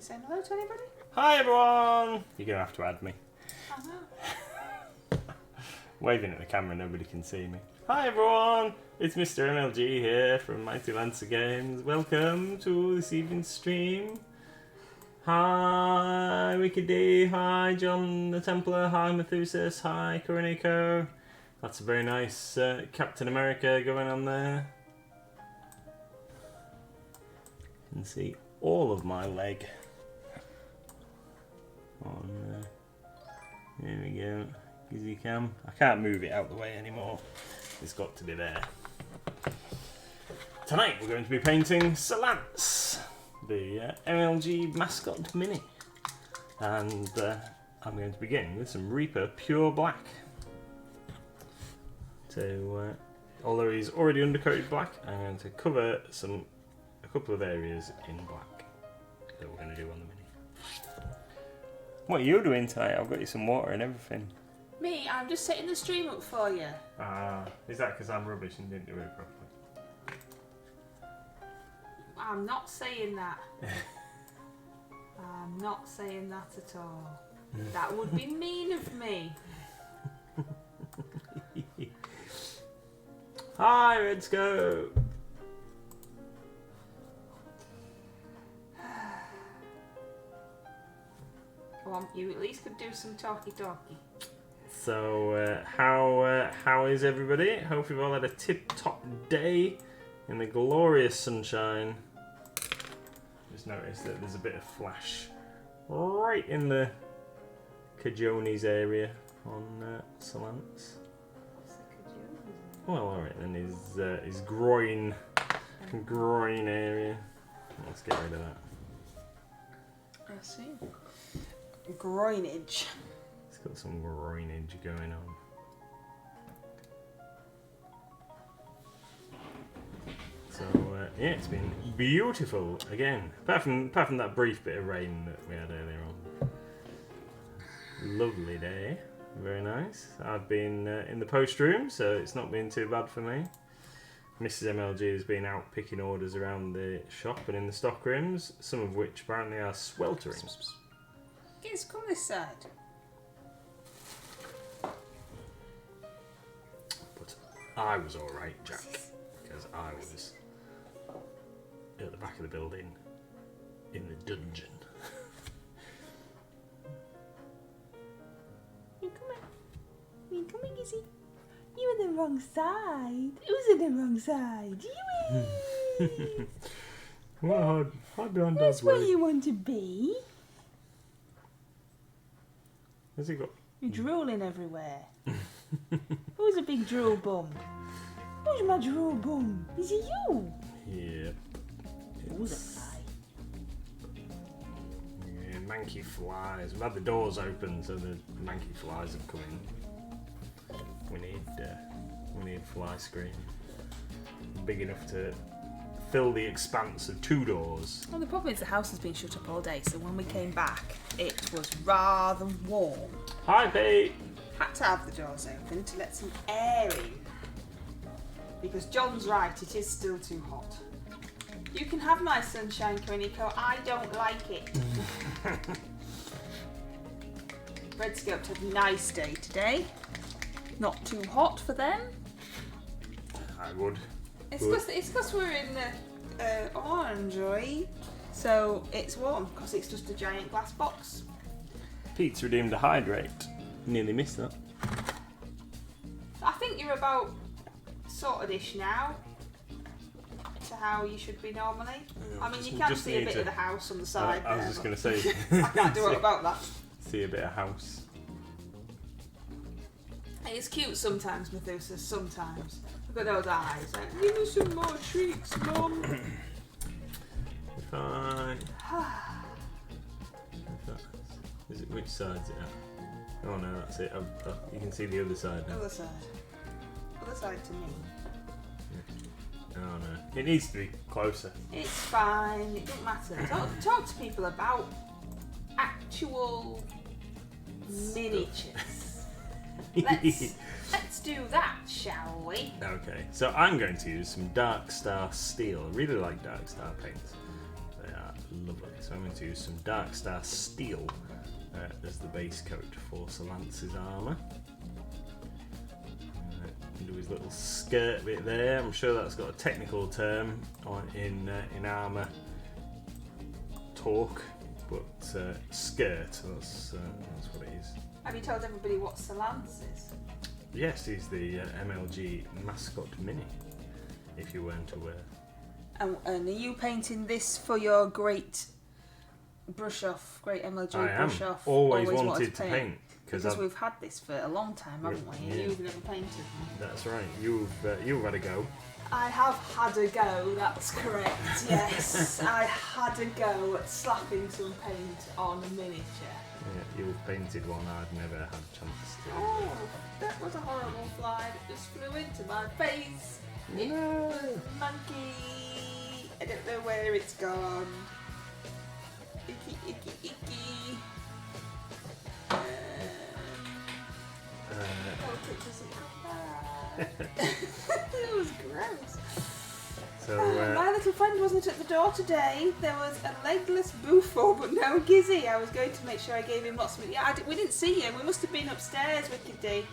You saying hello to anybody? Hi everyone! You're going to have to add me. I know. Waving at the camera, nobody can see me. Hi everyone! It's Mr. MLG here from Mighty Lancer Games. Welcome to this evening's stream. Hi Wicked D, hi John the Templar, hi Methuselah, hi Koriniko. That's a very nice Captain America going on there. You can see all of my leg on there. There we go. Easy cam. I can't move it out the way anymore. It's got to be there. Tonight we're going to be painting Solance, the MLG Mascot Mini. And I'm going to begin with some Reaper Pure Black. So, although he's already undercoated black, I'm going to cover a couple of areas in black that we're going to do on the Mini. What are you doing tonight? I've got you some water and everything. Me, I'm just setting the stream up for you. Is that because I'm rubbish and didn't do it properly? I'm not saying that. I'm not saying that at all. That would be mean of me. Hi, Red Scope! Well, you at least could do some talky-talky. So, how is everybody? Hope you've all had a tip-top day in the glorious sunshine. Just noticed that there's a bit of flash right in the Cajones area on Solance. Well, alright then, his groin area. Let's get rid of that. I see. Groinage. It's got some groinage going on. So yeah, it's been beautiful again. Apart from that brief bit of rain that we had earlier on. Lovely day. Very nice. I've been in the post room, so it's not been too bad for me. Mrs. MLG has been out picking orders around the shop and in the stock rooms, some of which apparently are sweltering. Kids, come this side. But I was alright, Jack, because I was at the back of the building in the dungeon. You coming, Izzy? You were the wrong side. Who's on the wrong side? You is. Well, hide behind That's Dad's where leg. you want to be. Has he got? You're drooling everywhere. Who's a big drool bum? Who's my drool bum? Is it you? Yeah. Who's a fly? Yeah, manky flies. We've had the doors open, so the manky flies have come in. We need fly screen big enough to fill the expanse of 2 doors. Well, the problem is the house has been shut up all day, so when we came back, it was rather warm. Hi, Pete. Had to have the doors open to let some air in. Because John's right, it is still too hot. You can have my sunshine, Koriniko. I don't like it. Red Scope had a nice day today. Not too hot for them. I would. It's because we're in the orangery, so it's warm because it's just a giant glass box. Pete's redeemed a hydrate. Nearly missed that. I think you're about sorted-ish now to how you should be normally. Yeah, I mean, you can see a bit of the house on the side. I was just going to say. I can't do it about that. See a bit of house. It's cute sometimes, Methuselah, sometimes. Look at those eyes. Like, give me some more treats, Mum. Fine. Is it, which side's it at? Oh no, that's it. You can see the other side now. Other side. Other side to me. Oh no. It needs to be closer. It's fine. It doesn't matter. Talk to people about actual miniatures. Let's do that, shall we? Okay, so I'm going to use some Dark Star Steel. I really like Dark Star paints. They are Lovely. So I'm going to use some Dark Star Steel as the base coat for Sir Lance's armour. Do his little skirt bit there. I'm sure that's got a technical term in armour talk, but skirt, that's what it is. Have you told everybody what Sir Lance is? Yes, he's the MLG Mascot Mini, if you weren't aware. And are you painting this for your great brush off, great MLG brush off? Always wanted to paint. Because we've had this for a long time, haven't we? And you've never painted them. That's right. You've had a go. I have had a go. That's correct. Yes, I had a go at slapping some paint on a miniature. Yeah, you've painted one I'd never had a chance to. Oh, that was a horrible fly that just flew into my face. No. It was a monkey. I don't know where it's gone. Icky, icky, icky. It was gross. So, my little friend wasn't at the door today. There was a legless Bufo, but no Gizzy. I was going to make sure I gave him lots of... Yeah, we didn't see him. We must have been upstairs, Wicked D,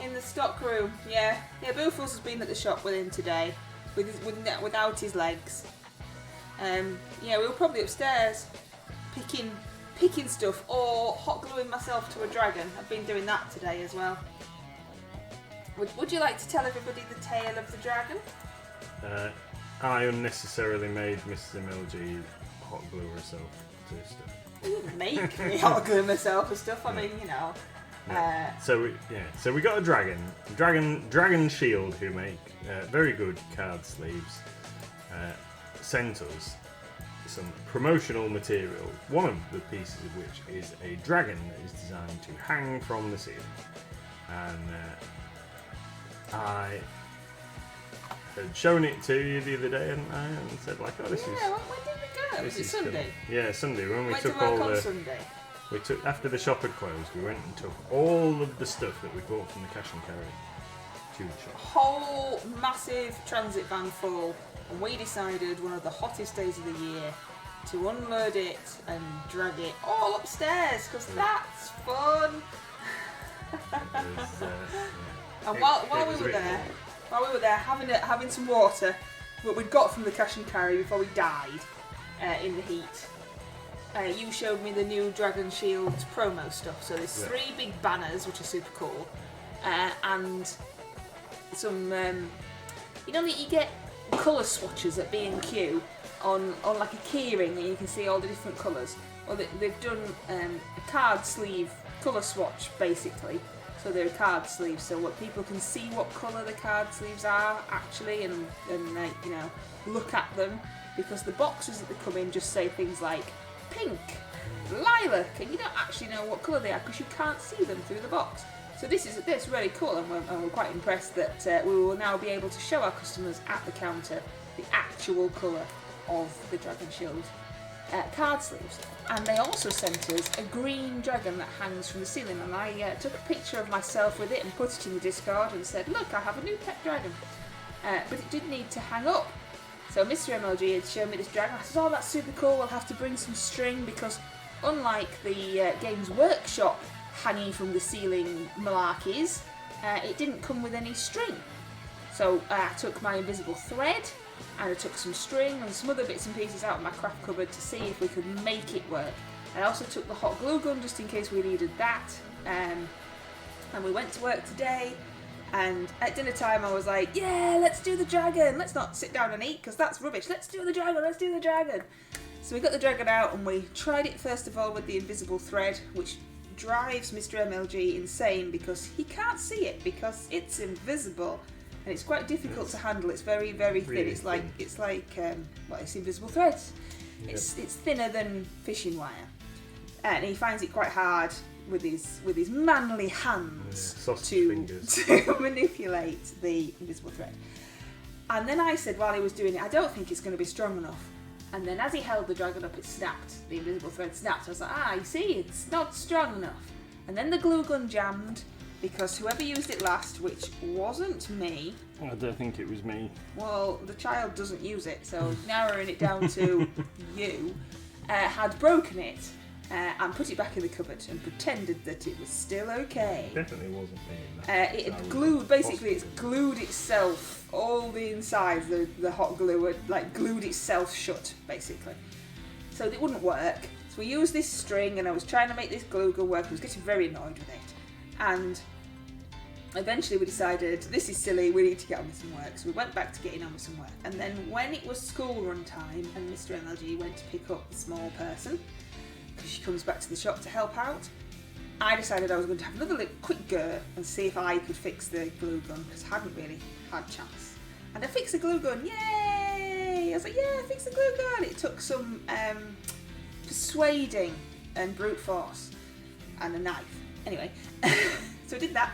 in the stock room. Yeah, Bufos has been at the shop with him today, without his legs. We were probably upstairs picking stuff or hot gluing myself to a dragon. I've been doing that today as well. Would you like to tell everybody the tale of the dragon? I unnecessarily made Mrs. MLG hot glue herself to stuff. You didn't make me hot glue myself and stuff. I mean, you know. Yeah. So we got a dragon shield who make very good card sleeves. Sent us some promotional material, one of the pieces of which is a dragon that is designed to hang from the ceiling. And I had shown it to you the other day, hadn't I? And said like, oh, this is... Yeah, when did we go? Was it Sunday? Yeah, Sunday. When we went took to work all on the... Sunday. We took, after the shop had closed, we went and took all of the stuff that we bought from the cash and carry to the shop. Whole massive transit van full, and we decided one of the hottest days of the year to unload it and drag it all upstairs, because that's fun. And while we were there having some water, what we'd got from the cash and carry before we died in the heat, you showed me the new Dragon Shield promo stuff. So there's 3 big banners, which are super cool, and some, you get colour swatches at B&Q on like a keyring, and you can see all the different colours. Well, they've done a card sleeve colour swatch, basically. So they're card sleeves, so what people can see what colour the card sleeves are actually, and look at them, because the boxes that they come in just say things like pink, lilac, and you don't actually know what colour they are because you can't see them through the box. So this is really cool, and we're quite impressed that we will now be able to show our customers at the counter the actual colour of the Dragon Shield card sleeves. And they also sent us a green dragon that hangs from the ceiling, and I took a picture of myself with it and put it in the Discord and said, look, I have a new pet dragon. But it did need to hang up. So Mr. MLG had shown me this dragon. I said, oh, that's super cool, we'll have to bring some string, because unlike the Games Workshop hanging from the ceiling malarkeys, it didn't come with any string. So I took my invisible thread, and I took some string and some other bits and pieces out of my craft cupboard to see if we could make it work. I also took the hot glue gun just in case we needed that. And we went to work today, and at dinner time I was like, yeah, let's do the dragon. Let's not sit down and eat because that's rubbish. Let's do the dragon. So we got the dragon out and we tried it first of all with the invisible thread, which drives Mr. MLG insane because he can't see it because it's invisible. And it's quite difficult to handle. It's very, very thin. Really it's like it's invisible thread. Yep. It's thinner than fishing wire, and he finds it quite hard with his manly hands to manipulate the invisible thread. And then I said while he was doing it, I don't think it's going to be strong enough. And then as he held the dragon up, it snapped. The invisible thread snapped. I was like, you see, it's not strong enough. And then the glue gun jammed. Because whoever used it last, which wasn't me... I don't think it was me. Well, the child doesn't use it, so narrowing it down to you. had broken it and put it back in the cupboard and pretended that it was still okay. Definitely wasn't me. It had glued, basically it's glued itself, all the insides, the hot glue had like glued itself shut, basically. So it wouldn't work. So we used this string and I was trying to make this glue gun work. I was getting very annoyed with it. And eventually we decided, this is silly, we need to get on with some work. So we went back to getting on with some work. And then when it was school run time and Mr. MLG went to pick up the small person, because she comes back to the shop to help out, I decided I was going to have another quick go and see if I could fix the glue gun, because I hadn't really had a chance. And I fixed the glue gun, yay! I was like, yeah, I fixed the glue gun! It took some persuading and brute force and a knife. Anyway, so I did that.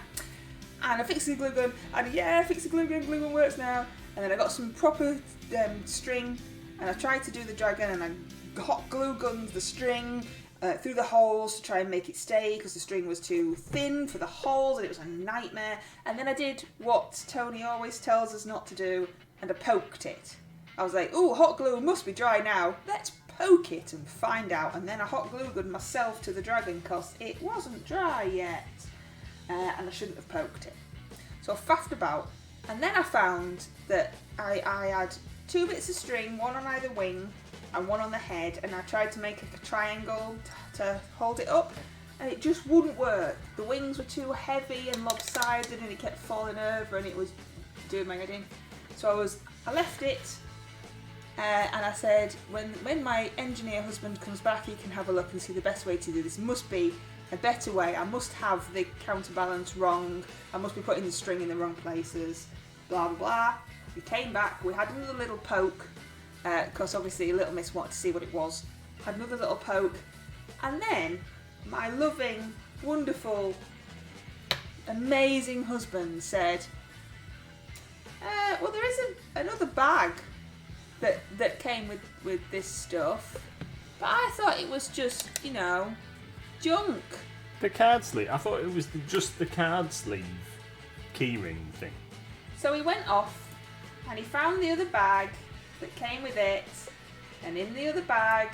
And I fixed the glue gun, and yeah, I fixed the glue gun works now. And then I got some proper string, and I tried to do the dragon, and I hot glue gunned the string through the holes to try and make it stay, because the string was too thin for the holes, and it was a nightmare. And then I did what Tony always tells us not to do, and I poked it. I was like, ooh, hot glue must be dry now, let's poke it and find out. And then I hot glue gunned myself to the dragon, because it wasn't dry yet. And I shouldn't have poked it. So I faffed about, and then I found that I had 2 bits of string, one on either wing and one on the head, and I tried to make a triangle to hold it up, and it just wouldn't work. The wings were too heavy and lopsided, and it kept falling over, and it was doing my head in. So I left it, and I said, when my engineer husband comes back, he can have a look and see the best way to do this. Must be a better way. I must have the counterbalance wrong. I must be putting the string in the wrong places. Blah blah blah. We came back. We had another little poke, because obviously Little Miss wanted to see what it was. Had another little poke, and then my loving, wonderful, amazing husband said, "Well, there is another bag that came with this stuff, but I thought it was just, junk." The card sleeve. I thought it was just the card sleeve keyring thing. So he went off and he found the other bag that came with it, and in the other bag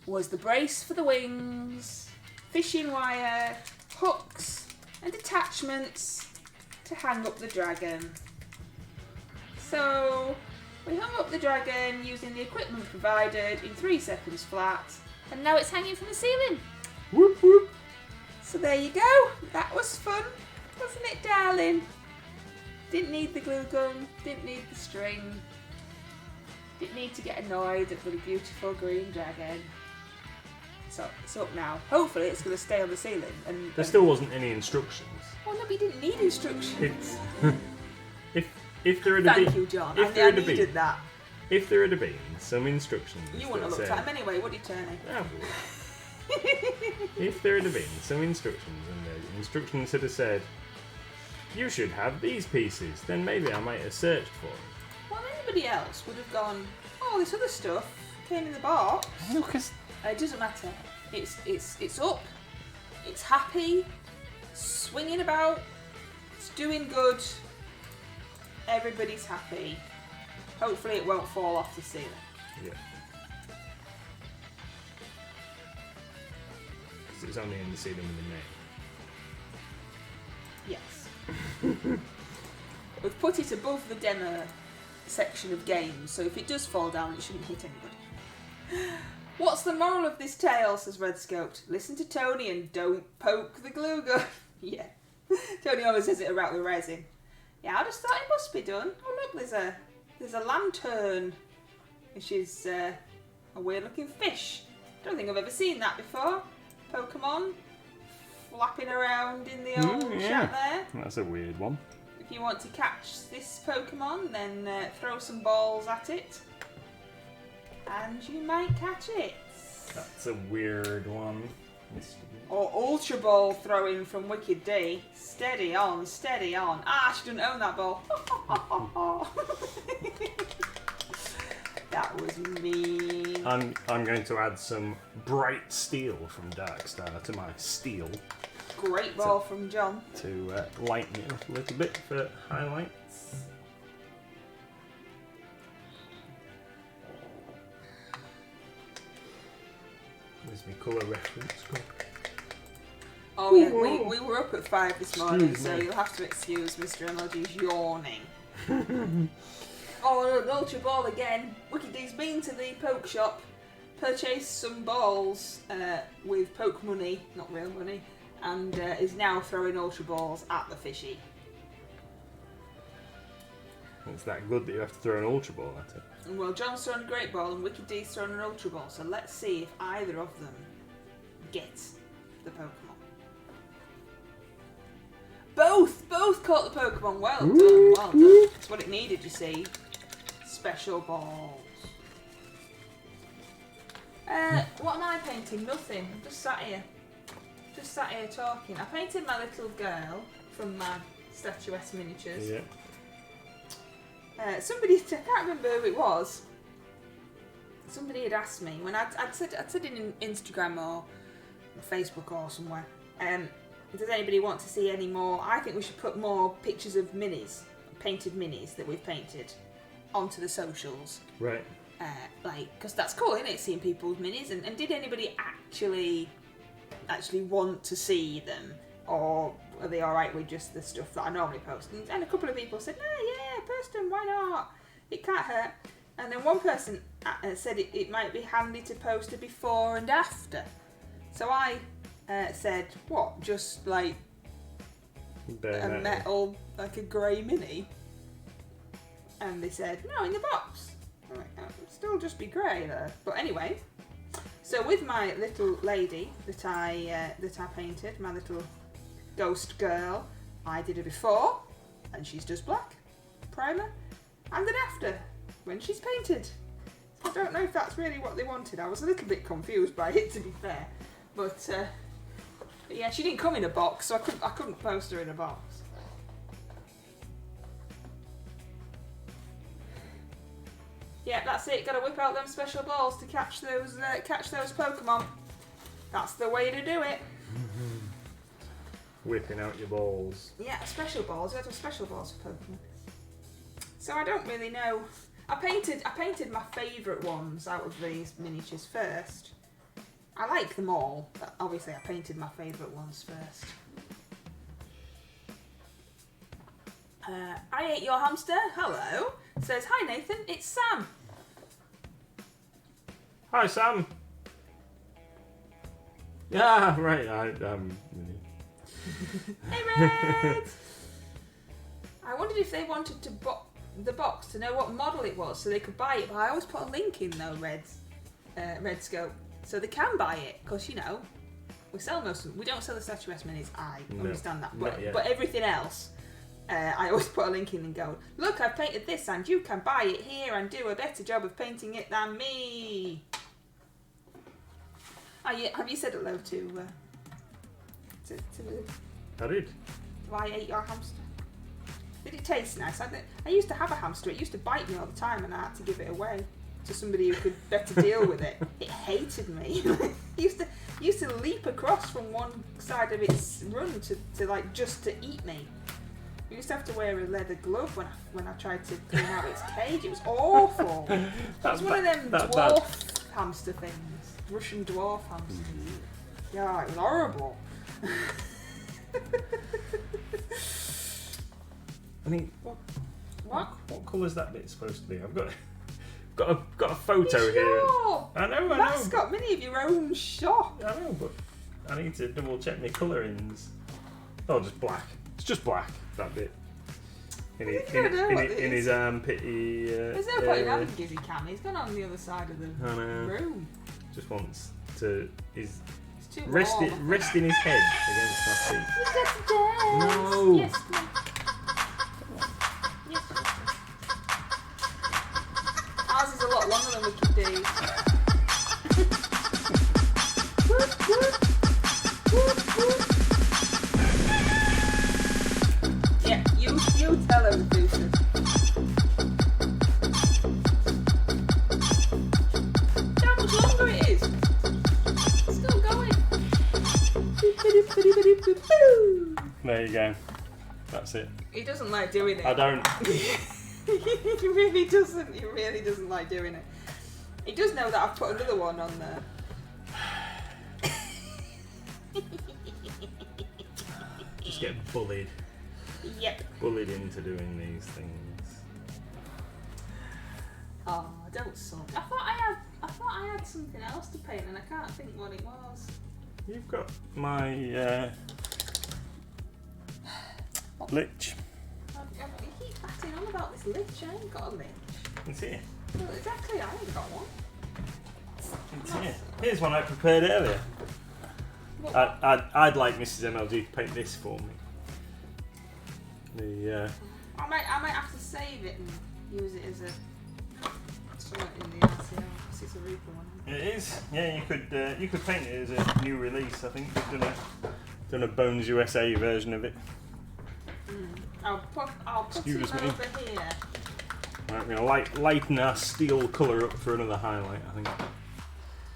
was the brace for the wings, fishing wire, hooks and attachments to hang up the dragon. So we hung up the dragon using the equipment provided in 3 seconds flat, and now it's hanging from the ceiling. Whoop whoop. So there you go. That was fun, wasn't it, darling? Didn't need the glue gun, didn't need the string, didn't need to get annoyed at the beautiful green dragon. So it's up now. Hopefully it's going to stay on the ceiling. And There still wasn't any instructions. Oh no, we didn't need instructions. If there had been, Thank you, John. if I there had needed been, that. if there had been some instructions, You wouldn't have that looked at said- him anyway, would you, Tony? Ah, if there had been some instructions and the instructions had said, you should have these pieces, then maybe I might have searched for it. Well, anybody else would have gone, oh, this other stuff came in the box. No, because It doesn't matter. It's up. It's happy. Swinging about. It's doing good. Everybody's happy. Hopefully it won't fall off the ceiling. yeah, because it's only in the ceiling with the name. Yes. We've put it above the demo section of games, so if it does fall down, it shouldn't hit anybody. What's the moral of this tale, says Red Scoped. Listen to Tony and don't poke the glue gun. Yeah. Tony always says it about the resin. Yeah, I just thought it must be done. Oh look, there's a lantern, which is a weird looking fish. Don't think I've ever seen that before. Pokemon flapping around in the old shack there. That's a weird one. If you want to catch this Pokemon, then throw some balls at it, and you might catch it. That's a weird one. Or Ultra Ball throwing from Wicked D. Steady on, steady on. Ah, she doesn't own that ball. That was mean. I'm going to add some bright steel from Darkstar to my steel Great ball from John. to lighten it up a little bit for highlights. There's my colour reference. Oh yeah, we were up at 5 this morning, Excuse so me. you'll have to excuse Mr. Emoji's yawning. Oh, an Ultra Ball again. Wicked D's been to the poke shop, purchased some balls with poke money, not real money, and is now throwing Ultra Balls at the fishy. It's that good that you have to throw an Ultra Ball at it. And well, John's throwing a Great Ball and Wicked D's throwing an Ultra Ball, so let's see if either of them get the Pokemon. Both caught the Pokemon. Well done, well done. That's what it needed, you see. Special balls. What am I painting? Nothing. I'm just sat here talking. I painted my little girl from my statuette miniatures. Yeah. Somebody, I can't remember who it was. Somebody had asked me when I'd said in Instagram or Facebook or somewhere. Does anybody want to see any more? I think we should put more pictures of minis, painted minis that we've painted, onto the socials. Right. Because that's cool, isn't it? Seeing people's minis. And did anybody actually want to see them, or are they all right with just the stuff that I normally post? And a couple of people said, "No, yeah, post them. Why not? It can't hurt." And then one person said it might be handy to post a before and after. So I said, "What? Just like Bare a metal, like a grey mini?" And they said, "No, in the box." I'm like, "Oh, it'd still just be grey there." But anyway, so with my little lady that I painted, my little ghost girl, I did a before, and she's just black primer, and an after when she's painted. So I don't know if that's really what they wanted. I was a little bit confused by it, to be fair, but yeah, she didn't come in a box, so I couldn't post her in a box. Yeah, that's it. Got to whip out them special balls to catch those Pokemon. That's the way to do it. Whipping out your balls. Yeah, special balls. You have to have special balls for Pokemon. So I don't really know. I painted my favourite ones out of these miniatures first. I like them all, but obviously I painted my favourite ones first. I ate your hamster. Hello. Says, "Hi Nathan, it's Sam." Hi, Sam. Yeah, right. Hey Red! I wondered if they wanted to the box to know what model it was so they could buy it, but I always put a link in though, Red Scope, so they can buy it, because you know, we sell most of them. We don't sell the statuette minis, I understand that, but everything else, I always put a link in and go, "Look, I've painted this and you can buy it here and do a better job of painting it than me." Have you said hello to I did. why I ate your hamster? Did it taste nice? I used to have a hamster. It used to bite me all the time, and I had to give it away to somebody who could better deal with it. It hated me. It used to leap across from one side of its run to like just to eat me. I used to have to wear a leather glove when I tried to clean out its cage. It was awful. It was one of them dwarf hamster things. Russian dwarf hamsters. Yeah, it was horrible. I mean, What? what colour's that bit supposed to be? I've got a photo It's here. your I know. Mascot mini of your own shop. I know, but I need to double check my colourings. Oh, just black. It's just black, that bit. In his armpitty. There's no point in having Gizzy Cam. He's gone on the other side of the room. Just wants to. It's too Resting his head against my feet. You got to dance. No. Yes, come on. Yes. Ours is a lot longer than Wicked D's. Yeah, you tell him, Boosters. How much longer it is? It's still going. There you go. That's it. He doesn't like doing it. I don't. He really doesn't. He really doesn't like doing it. He does know that I've put another one on there. Just get bullied. Yep. Bullied into doing these things. Oh, don't sulk. I thought I had something else to paint, and I can't think what it was. You've got my lich. You keep batting on about this lich. I ain't got a lich. It's here. Well, exactly. I ain't got one. It's here. Here's one I prepared earlier. I'd like Mrs. MLG to paint this for me. I might have to save it and use it as a something in the RCL because it's a Reaper one. It is. Yeah, you could paint it as a new release. I think you've done a Bones USA version of it. I'll put Excuse it me. over here. Right, we're gonna lighten our steel colour up for another highlight. I think.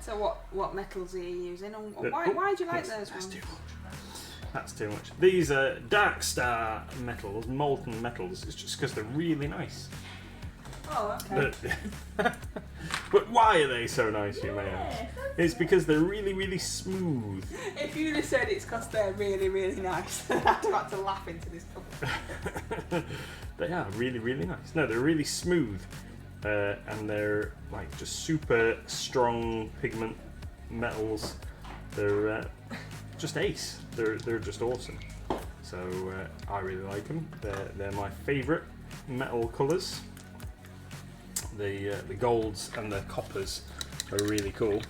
So what metals are you using? And why do you like those ones? Too much. That's too much. These are Dark Star metals, molten metals. It's just because they're really nice. Oh, okay. But why are they so nice, you may ask? It's because they're really, really smooth. If you'd have said it's because they're really, really nice, then I'd have had to laugh into this cup. They are really, really nice. No, they're really smooth. And they're like just super strong pigment metals. They're just ace. They're just awesome. So I really like them. They're my favourite metal colours. The golds and the coppers are really cool.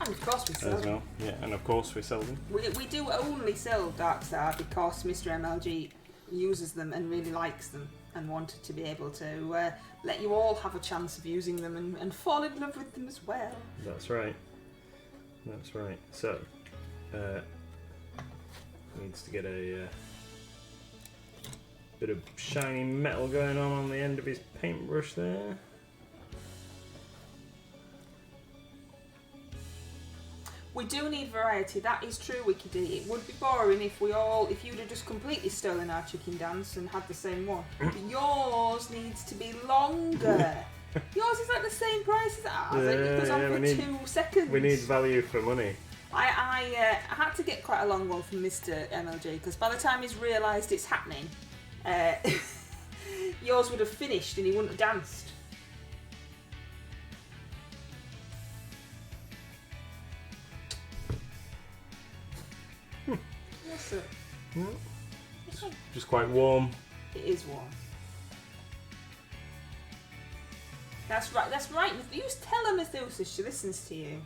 And of course we sell as well. Yeah, and of course we sell them. We do only sell Dark Star because Mr. MLG uses them and really likes them and wanted to be able to let you all have a chance of using them and fall in love with them as well. That's right. That's right. So, needs to get a bit of shiny metal going on the end of his paintbrush there. We do need variety, that is true, Wiki D. It would be boring if you'd have just completely stolen our chicken dance and had the same one. But yours needs to be longer. Yours is like the same price as ours. It goes on for 2 seconds. We need value for money. I had to get quite a long one from Mr. MLG because by the time he's realised it's happening, yours would have finished and he wouldn't have danced. What's it? Just quite warm. It is warm. That's right. That's right. You tell her, Methuselah, she listens to you.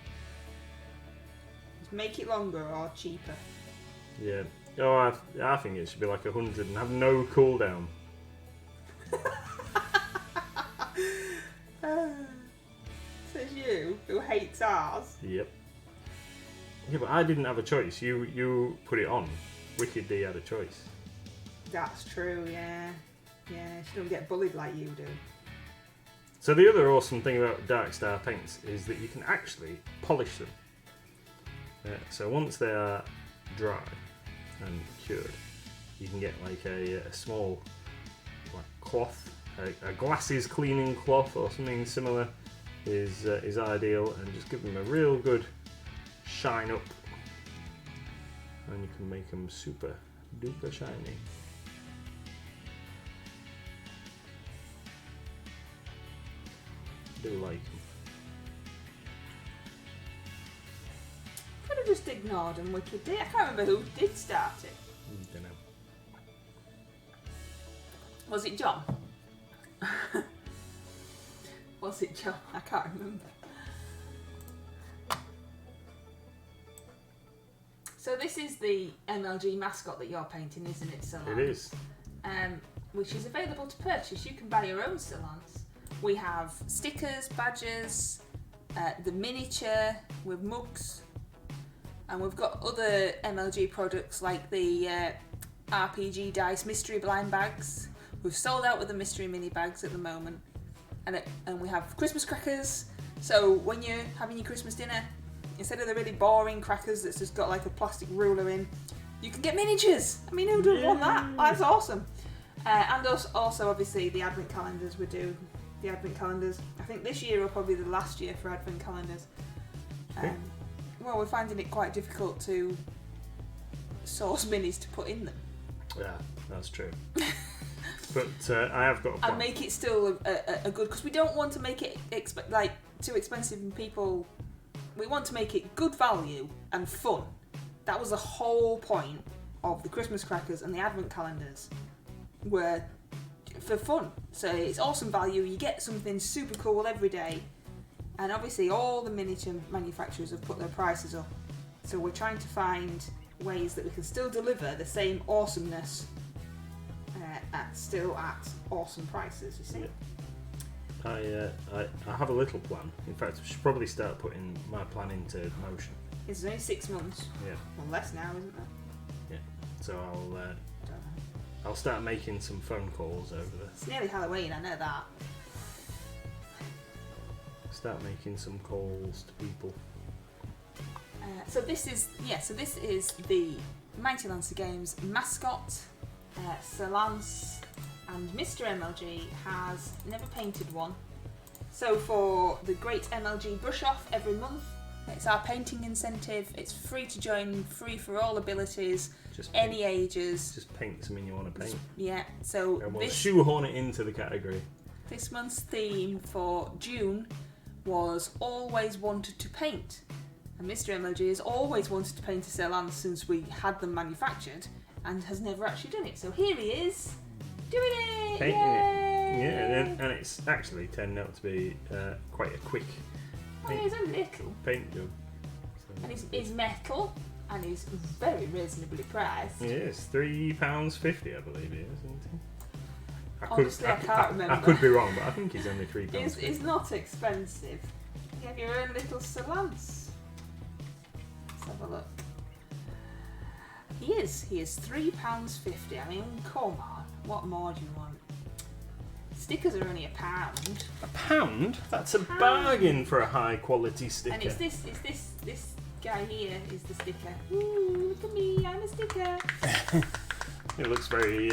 Just make it longer or cheaper. Yeah. Oh, I think it should be like 100 and have no cooldown. Says you, who hates ours. Yep. Yeah, but I didn't have a choice. You put it on. Wicked D had a choice. That's true, yeah. Yeah, she don't get bullied like you do. So the other awesome thing about Dark Star paints is that you can actually polish them. So once they are dry and cured, you can get like a small cloth, a glasses cleaning cloth or something similar is ideal, and just give them a real good shine up, and you can make them super duper shiny. Do like them. Could have just ignored him, Wicked D. I can't remember who did start it. Don't know. Was it John? Was it John? I can't remember. So this is the MLG mascot that you're painting, isn't it, Salon? It is. Which is available to purchase. You can buy your own Salons. We have stickers, badges, the miniature with mugs, and we've got other MLG products like the RPG Dice Mystery Blind Bags. We've sold out with the Mystery Mini Bags at the moment. And we have Christmas crackers, so when you're having your Christmas dinner, instead of the really boring crackers that's just got like a plastic ruler in, you can get miniatures. I mean, who doesn't want that? That's awesome. And also, obviously, the advent calendars we do. The advent calendars. I think this year will probably be the last year for advent calendars. Well, we're finding it quite difficult to source minis to put in them. Yeah, that's true. But I have got a plan. And make it still a good, because we don't want to make it too expensive and people. We want to make it good value and fun. That was the whole point of the Christmas crackers and the advent calendars, were for fun. So it's awesome value. You get something super cool every day, and obviously all the miniature manufacturers have put their prices up. So we're trying to find ways that we can still deliver the same awesomeness at awesome prices, you see. Yeah. I have a little plan. In fact, I should probably start putting my plan into motion. It's only 6 months. Yeah. Well, less now, isn't there? Yeah. So I'll start making some phone calls over there. It's nearly Halloween, I know that. Start making some calls to people. So this is the Mighty Lancer Games Mascot. Sir Lance and Mr. MLG has never painted one. So for the Great MLG Brush Off every month, it's our painting incentive. It's free to join, free for all abilities, any ages. Just paint something you want to paint. Yeah, so and we'll shoehorn it into the category. This month's theme for June was always wanted to paint. And Mr. MLG has always wanted to paint a Sir Lance since we had them manufactured, and has never actually done it. So here he is, doing it! Painting Yay! it. Yeah, and it's actually turned out to be quite a quick It's a little. paint job. So And it's metal, and it's very reasonably priced. it is £3.50, I believe it is, isn't it? Honestly, I can't remember. I could be wrong, but I think he's only £3. It's not expensive. You have your own little Sir Lance. Let's have a look. He is £3.50. I mean, come on, what more do you want? Stickers are only £1. £1? That's a bargain for a high quality sticker. And it's this guy here is the sticker. Ooh, look at me, I'm a sticker. It looks very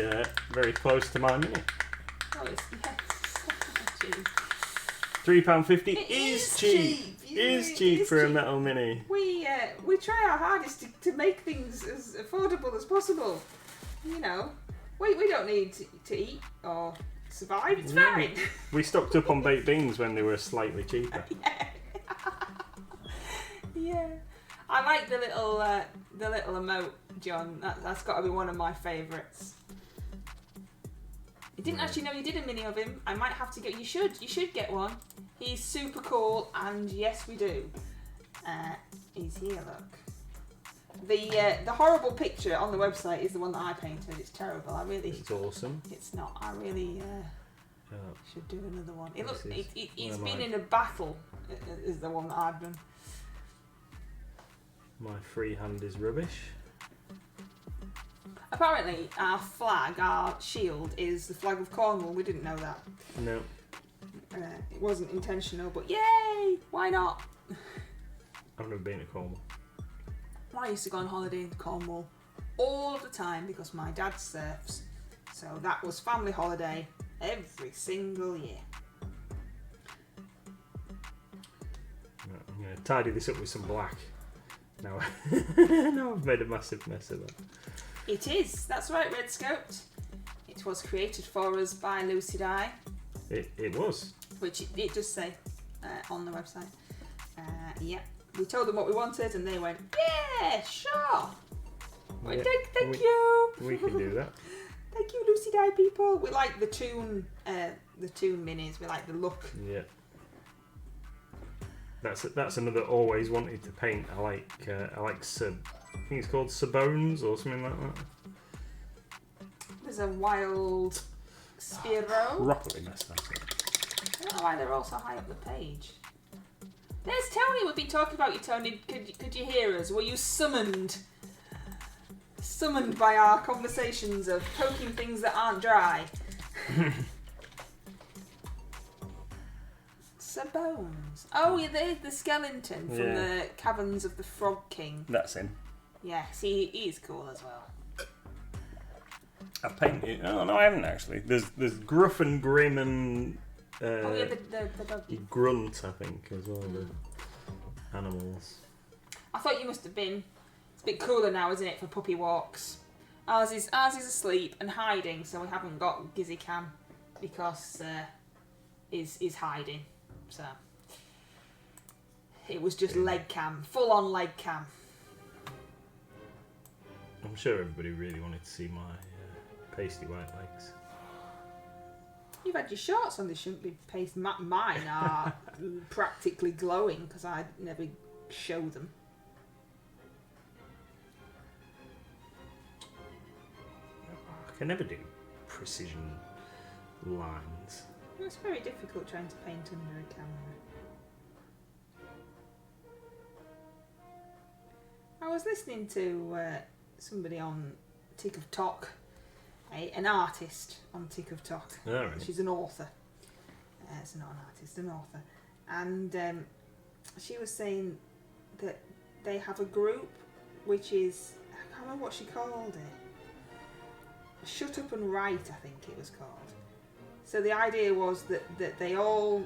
very close to my mini. Oh, it's cheap. £3.50 is cheap. Is cheap for a metal mini. We try our hardest to make things as affordable as possible. You know, we don't need to eat or survive. It's fine. We stocked up on baked beans when they were slightly cheaper. Yeah. I like the little emote, John. That's got to be one of my favourites. I didn't actually know you did a mini of him. I might have to get. You should get one. He's super cool, and yes, we do. He's here. Look. The horrible picture on the website is the one that I painted. It's terrible. It's awesome. It's not. I really should do another one. It's been in a battle. Is the one that I've done. My freehand is rubbish. Apparently, our flag, our shield, is the flag of Cornwall. We didn't know that. No. It wasn't intentional, but yay! Why not? I've never been to Cornwall. I used to go on holiday in Cornwall all of the time because my dad surfs. So that was family holiday every single year. I'm going to tidy this up with some black. Now I've made a massive mess of it. It is. That's right, Red Scout. It was created for us by Lucid Eye. It was. Which it does say on the website. Yeah. We told them what we wanted and they went, yeah, sure. Yeah, thank you. We can do that. Thank you, Lucid Eye people. We like the Toon minis. We like the look. Yeah. That's another always wanted to paint. I like I think it's called Sabones or something like that. There's a wild Spearow. Properly messed that up. I don't know why they're all so high up the page. There's Tony. We've been talking about you, Tony. Could you hear us? Were you summoned? Summoned by our conversations of poking things that aren't dry. Sabones. Oh, yeah, there's the skeleton from the Caverns of the Frog King. That's him. Yes, he is cool as well. I've painted. Oh no, I haven't actually. There's Gruff and Grim and the dog. Grunt, I think, as well. The animals. I thought you must have been. a bit cooler now, isn't it, for puppy walks? Ours is asleep and hiding, so we haven't got Gizzy Cam because is hiding. So it was just leg cam, full on leg cam. I'm sure everybody really wanted to see my pasty white legs. You've had your shorts on, they shouldn't be pasty. Mine are practically glowing because I never show them. I can never do precision lines. It's very difficult trying to paint under a camera. I was listening to somebody on Tick of Talk, an artist on Tick of Talk. Oh, right. She's an author. It's not an artist, an author. And she was saying that they have a group which is, I can't remember what she called it. Shut Up and Write, I think it was called. So the idea was that they all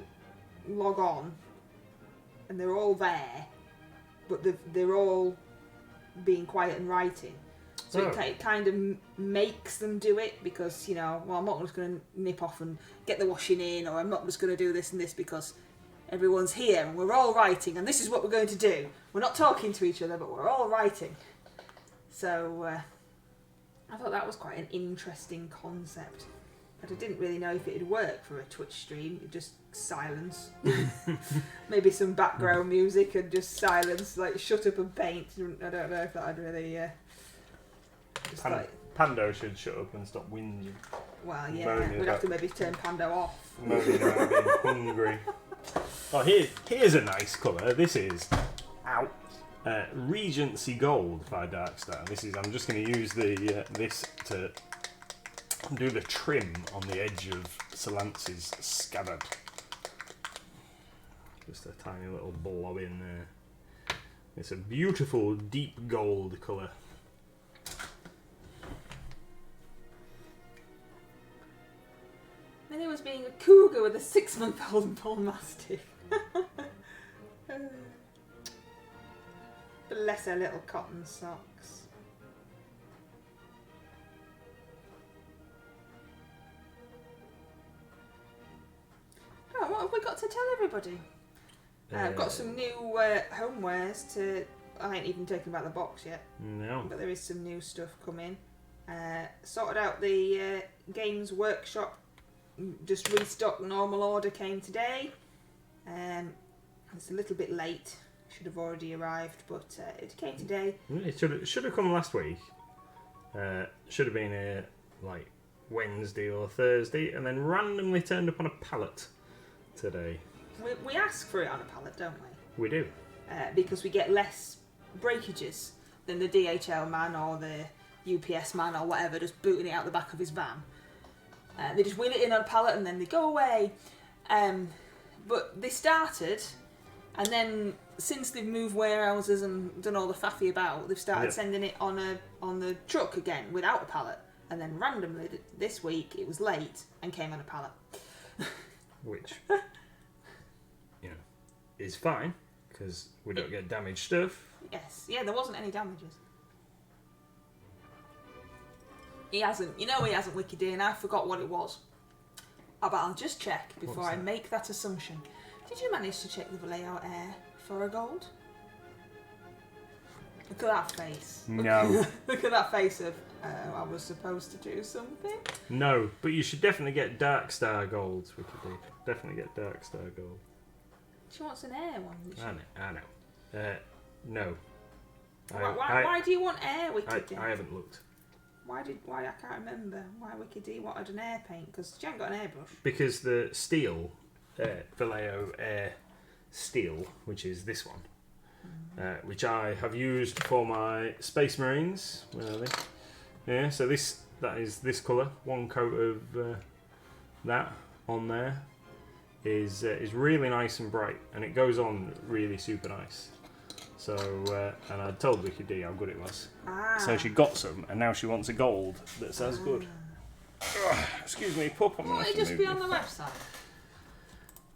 log on and they're all there, but they're all being quiet and writing. So it kind of makes them do it because, you know, well, I'm not just going to nip off and get the washing in, or I'm not just going to do this and this because everyone's here and we're all writing and this is what we're going to do. We're not talking to each other, but we're all writing. So I thought that was quite an interesting concept. But I didn't really know if it'd work for a Twitch stream. Just silence. Maybe some background music and just silence, like shut up and paint. I don't know if that'd really... Pando should shut up and stop whinging. Well, yeah, we'd have to maybe turn Pando off. Moaning about being hungry. Oh, here's a nice colour. This is Regency Gold by Darkstar. I'm just going to use this to do the trim on the edge of Solance's scabbard. Just a tiny little blob in there. It's a beautiful deep gold colour. Then it was being a cougar with a 6-month-old bull mastiff. Bless her little cotton socks. Oh, what have we got to tell everybody? I've got some new homewares to... I ain't even taken about the box yet. No. But there is some new stuff coming. Sorted out the Games Workshop. Just restocked, normal order came today. It's a little bit late. Should have already arrived, but it came today. It should have come last week. Should have been here like Wednesday or Thursday, and then randomly turned up on a pallet today. We ask for it on a pallet, don't we? We do. Because we get less breakages than the DHL man or the UPS man or whatever just booting it out the back of his van. They just wheel it in on a pallet and then they go away. But they started, and then since they've moved warehouses and done all the faffy about, they've started sending it on the truck again without a pallet. And then randomly this week it was late and came on a pallet. Which, is fine because we don't get damaged stuff. Yes, yeah, there wasn't any damages. He hasn't, he hasn't, Wiki D, and I forgot what it was. But I'll just check before I make that assumption. Did you manage to check the Vallejo Air for a gold? Look at that face. No. Look at that face of, I was supposed to do something. No, but you should definitely get Darkstar Gold, Wiki D. Definitely get Darkstar Gold. She wants an air one. I know. No. Why do you want air, Wiki D? I haven't looked. Why I can't remember why Wiki D wanted an air paint, because she hasn't got an airbrush. Because the steel, Vallejo Air Steel, which is this one, which I have used for my Space Marines. Where are they? Yeah, so that is this colour. One coat of that on there is really nice and bright, and it goes on really super nice. So, and I told Wiki D how good it was. So she got some, and now she wants a gold that's as good. Ugh, excuse me, pup. Wouldn't it just be on the website?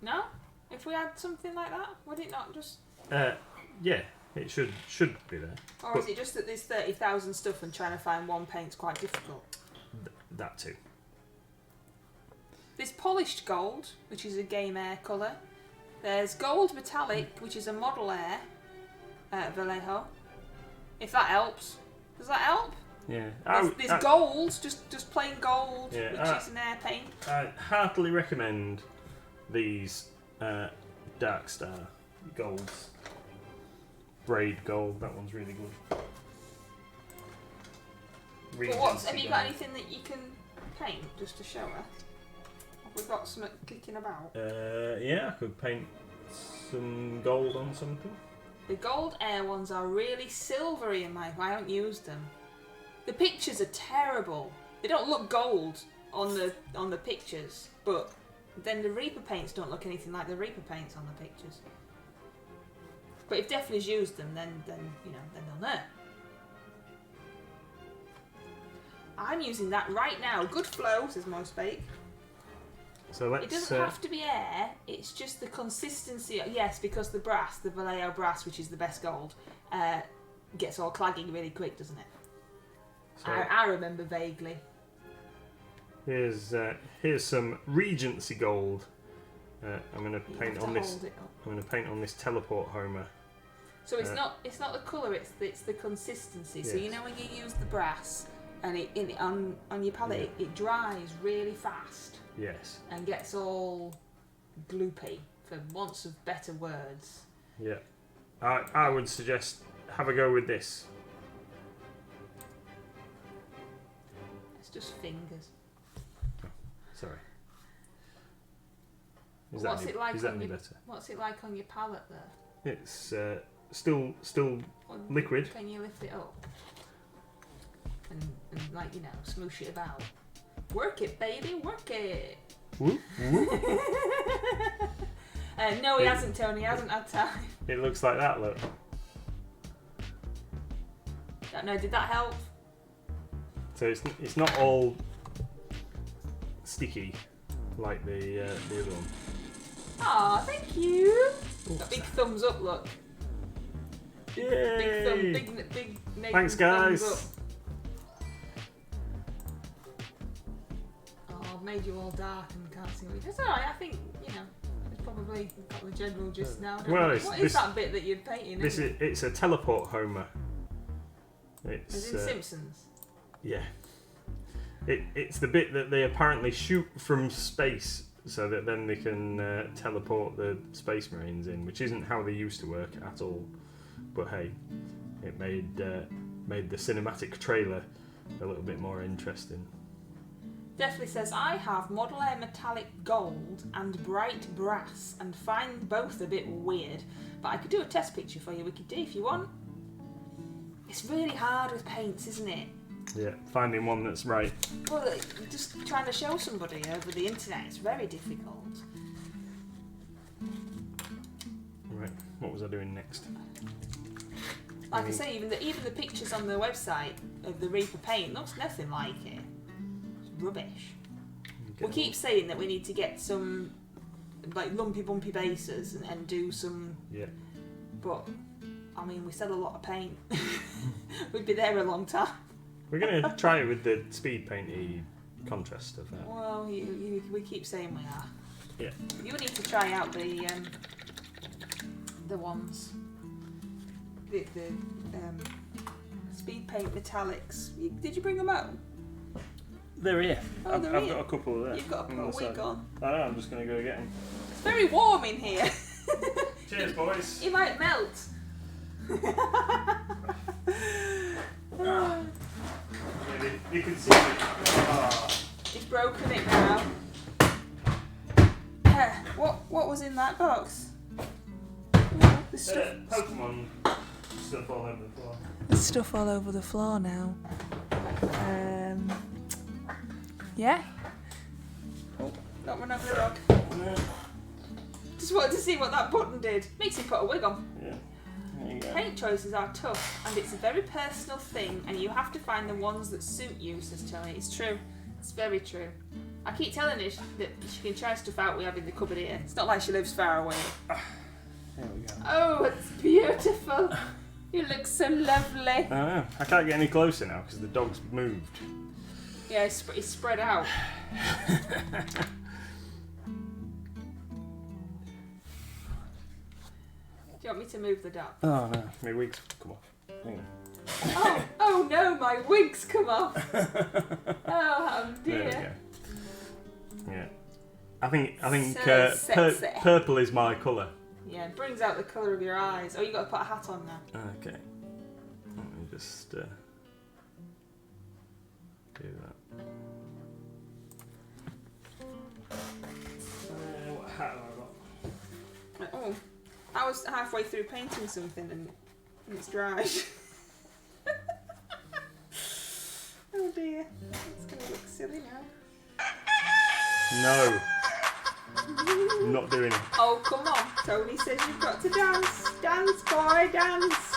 No? If we had something like that, would it not just... Yeah. It should be there. Or is it just that there's 30,000 stuff and trying to find one paint's quite difficult? That too. There's polished gold, which is a game air colour. There's gold metallic, which is a model air Vallejo. If that helps. Does that help? Yeah. There's gold, just plain gold, yeah, which is an air paint. I heartily recommend these Dark Star golds. Braid gold, that one's really good. But have you got anything that you can paint just to show her? Have we got something kicking about? Yeah, I could paint some gold on something. The gold air ones are really silvery in my I haven't used them. The pictures are terrible. They don't look gold on the pictures, but then the Reaper paints don't look anything like the Reaper paints on the pictures. But if Definitely's used them, then you know, then they'll know. I'm using that right now. Good flow, says Mospake. So let's. It doesn't have to be air. It's just the consistency. Yes, because the brass, the Vallejo brass, which is the best gold, gets all clagging really quick, doesn't it? So I remember vaguely. here's some Regency gold. I'm going to paint on this. I'm going to paint on this teleport Homer. So it's not the colour. It's the consistency. Yes. So you know when you use the brass and on your palette it dries really fast. Yes. And gets all gloopy, for want of better words. Yeah. I would suggest have a go with this. It's just fingers. Oh, sorry. What's it like any better? What's it like on your palette there? It's still liquid. Can you lift it up and like, you know, smoosh it about? Work it, baby, work it. Whoop, whoop. No, he hasn't, Tony. He hasn't had time. It looks like that. Look. Don't know. Did that help? So it's not all sticky like the other one. Aw, thank you. Ooh. A big thumbs up, look. Yay! Big Nathan Thanks, guys. thumbs up. Oh, I've made you all dark and can't see what it is. It's alright, I think, you know, it's probably got the general just now. Well, what is that bit that you're painting? It's a teleport Homer. As in Simpsons? Yeah. It's the bit that they apparently shoot from space so that then they can teleport the Space Marines in, which isn't how they used to work at all. But hey, it made the cinematic trailer a little bit more interesting. Definitely says, I have model air metallic gold and bright brass and find both a bit weird, but I could do a test picture for you, Wiki D, if you want. It's really hard with paints, isn't it? Yeah, finding one that's right. Well, just trying to show somebody over the internet, it's very difficult. Right, what was I doing next? Like I say, even the pictures on the website of the Reaper paint looks nothing like it. It's rubbish. We keep saying that we need to get some like lumpy bumpy bases and do some. Yeah. But I mean, we sell a lot of paint. We'd be there a long time. We're gonna try it with the speed painty contrast stuff out. Well, we keep saying we are. Yeah. You need to try out the ones. The speed paint metallics. Did you bring them out? They're here. Oh, I've they're here. got a couple there. You've got to put a wig on. I know, I'm just going to go get them. It's very warm in here. Cheers, boys. It might melt. Yeah, you can see it. Oh. It's broken it now. What was in that box? The stuff. Pokemon stuff all over the floor. There's stuff all over the floor now. Yeah. Oh, not run over the rug. No. Just wanted to see what that button did. Makes him put a wig on. Yeah. There you go. Paint choices are tough, and it's a very personal thing, and you have to find the ones that suit you, says Tony. It's true. It's very true. I keep telling her that she can try stuff out we have in the cupboard here. It's not like she lives far away. There we go. Oh, it's beautiful. You look so lovely. I know. I can't get any closer now because the dog's moved. Yeah, it's spread out. Do you want me to move the dog? Oh no, my wig's come off. Hang on. Oh no, my wig's come off. Oh, how dear. There we go. Yeah. I think So sexy. purple is my colour. Yeah, it brings out the colour of your eyes. Oh, you got to put a hat on now. Okay. Let me just do that. What hat have I got? Oh, I was halfway through painting something and it's dried. Oh dear, it's going to look silly now. No. I'm not doing it. Oh, come on. Tony says you've got to dance. Dance, boy, dance.